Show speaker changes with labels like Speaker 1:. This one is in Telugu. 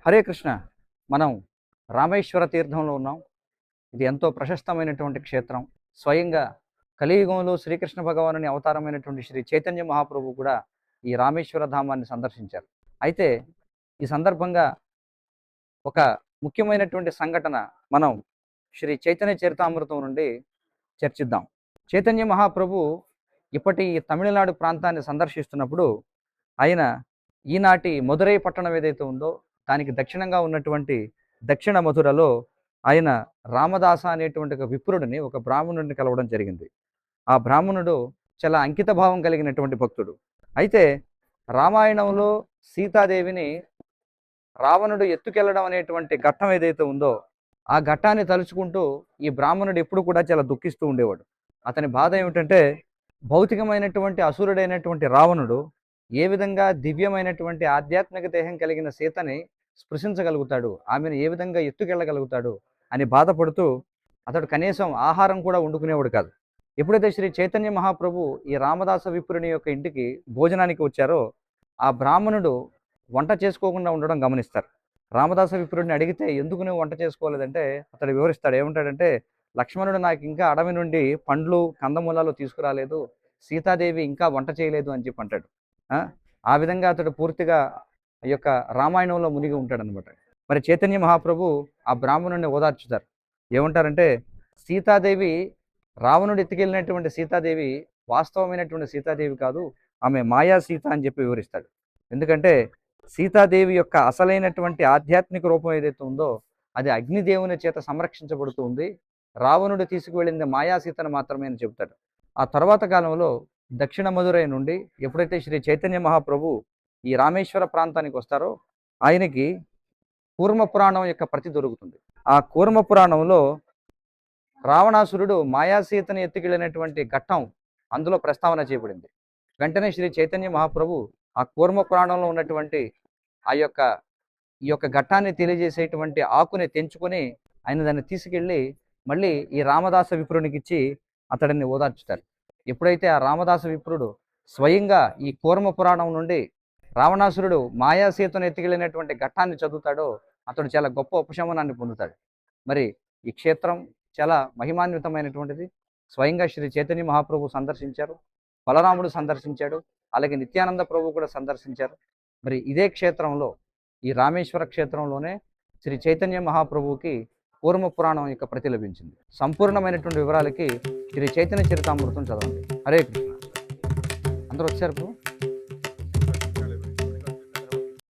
Speaker 1: హరే కృష్ణ. మనం రామేశ్వర తీర్థంలో ఉన్నాం. ఇది ఎంతో ప్రశస్తమైనటువంటి క్షేత్రం. స్వయంగా కలియుగంలో శ్రీకృష్ణ భగవానుని అవతారమైనటువంటి శ్రీ చైతన్య మహాప్రభువు కూడా ఈ రామేశ్వర ధామాన్ని సందర్శించారు. అయితే ఈ సందర్భంగా ఒక ముఖ్యమైనటువంటి సంఘటన మనం శ్రీ చైతన్య చరితామృతం నుండి చర్చిద్దాం. చైతన్య మహాప్రభు ఇప్పటి ఈ తమిళనాడు ప్రాంతాన్ని సందర్శిస్తున్నప్పుడు ఆయన ఈనాటి మదురై పట్టణం ఏదైతే ఉందో దానికి దక్షిణంగా ఉన్నటువంటి దక్షిణ మధురలో ఆయన రామదాస అనేటువంటి ఒక విప్రుడిని, ఒక బ్రాహ్మణుడిని కలవడం జరిగింది. ఆ బ్రాహ్మణుడు చాలా అంకిత భావం కలిగినటువంటి భక్తుడు. అయితే రామాయణంలో సీతాదేవిని రావణుడు ఎత్తుకెళ్లడం అనేటువంటి ఘట్టం ఏదైతే ఉందో ఆ ఘట్టాన్ని తలుచుకుంటూ ఈ బ్రాహ్మణుడు ఎప్పుడు కూడా చాలా దుఃఖిస్తూ ఉండేవాడు. అతని బాధ ఏమిటంటే భౌతికమైనటువంటి అసురుడైనటువంటి రావణుడు ఏ విధంగా దివ్యమైనటువంటి ఆధ్యాత్మిక దేహం కలిగిన సీతని స్పృశించగలుగుతాడు, ఆమెను ఏ విధంగా ఎత్తుకెళ్ళగలుగుతాడు అని బాధపడుతూ అతడు కనీసం ఆహారం కూడా వండుకునేవాడు కాదు. ఎప్పుడైతే శ్రీ చైతన్య మహాప్రభు ఈ రామదాస విప్రుని యొక్క ఇంటికి భోజనానికి వచ్చారో ఆ బ్రాహ్మణుడు వంట చేసుకోకుండా ఉండడం గమనిస్తారు. రామదాస విప్రుడిని అడిగితే ఎందుకు నువ్వు వంట చేసుకోలేదంటే అతడు వివరిస్తాడు. ఏమంటాడంటే, లక్ష్మణుడు నాకు ఇంకా అడవి నుండి పండ్లు కందమూలాలు తీసుకురాలేదు, సీతాదేవి ఇంకా వంట చేయలేదు అని చెప్పి అంటాడు. ఆ విధంగా అతడు పూర్తిగా ఈ యొక్క రామాయణంలో మునిగి ఉంటాడనమాట. మరి చైతన్య మహాప్రభు ఆ బ్రాహ్మణుడిని ఓదార్చుతారు. ఏమంటారంటే, సీతాదేవి రావణుడు ఎత్తుకెళ్ళినటువంటి సీతాదేవి వాస్తవమైనటువంటి సీతాదేవి కాదు, ఆమె మాయా సీత అని చెప్పి వివరిస్తాడు. ఎందుకంటే సీతాదేవి యొక్క అసలైనటువంటి ఆధ్యాత్మిక రూపం ఏదైతే ఉందో అది అగ్నిదేవుని చేత సంరక్షించబడుతూ ఉంది. రావణుడు తీసుకువెళ్ళింది మాయా సీతను మాత్రమే అని చెబుతాడు. ఆ తర్వాత కాలంలో దక్షిణ మధురై నుండి ఎప్పుడైతే శ్రీ చైతన్య మహాప్రభు ఈ రామేశ్వర ప్రాంతానికి వస్తారో ఆయనకి కూర్మ పురాణం యొక్క ప్రతి దొరుకుతుంది. ఆ కూర్మ పురాణంలో రావణాసురుడు మాయాసీతను ఎత్తుకెళ్ళినటువంటి ఘట్టం అందులో ప్రస్తావన చేయబడింది. వెంటనే శ్రీ చైతన్య మహాప్రభు ఆ కూర్మ పురాణంలో ఉన్నటువంటి ఈ యొక్క ఘట్టాన్ని తెలియజేసేటువంటి ఆకుని తెంచుకొని ఆయన దాన్ని తీసుకెళ్ళి మళ్ళీ ఈ రామదాస విప్రునికి ఇచ్చి అతడిని ఓదార్చుతారు. ఎప్పుడైతే ఆ రామదాస విప్రుడు స్వయంగా ఈ కూర్మ పురాణం నుండి రావణాసురుడు మాయాసీతను ఎత్తుకెళ్ళినటువంటి ఘట్టాన్ని చదువుతాడో అతడు చాలా గొప్ప ఉపశమనాన్ని పొందుతాడు. మరి ఈ క్షేత్రం చాలా మహిమాన్వితమైనటువంటిది. స్వయంగా శ్రీ చైతన్య మహాప్రభు సందర్శించారు, బలరాముడు సందర్శించాడు, అలాగే నిత్యానంద ప్రభు కూడా సందర్శించారు. మరి ఇదే క్షేత్రంలో ఈ రామేశ్వర క్షేత్రంలోనే శ్రీ చైతన్య మహాప్రభువుకి కూర్మ పురాణం యొక్క ప్రతి లభించింది. సంపూర్ణమైనటువంటి వివరాలకి శ్రీ చైతన్య చరితామృతం చదవండి. హరే కృష్ణ. అందరూ వచ్చారు.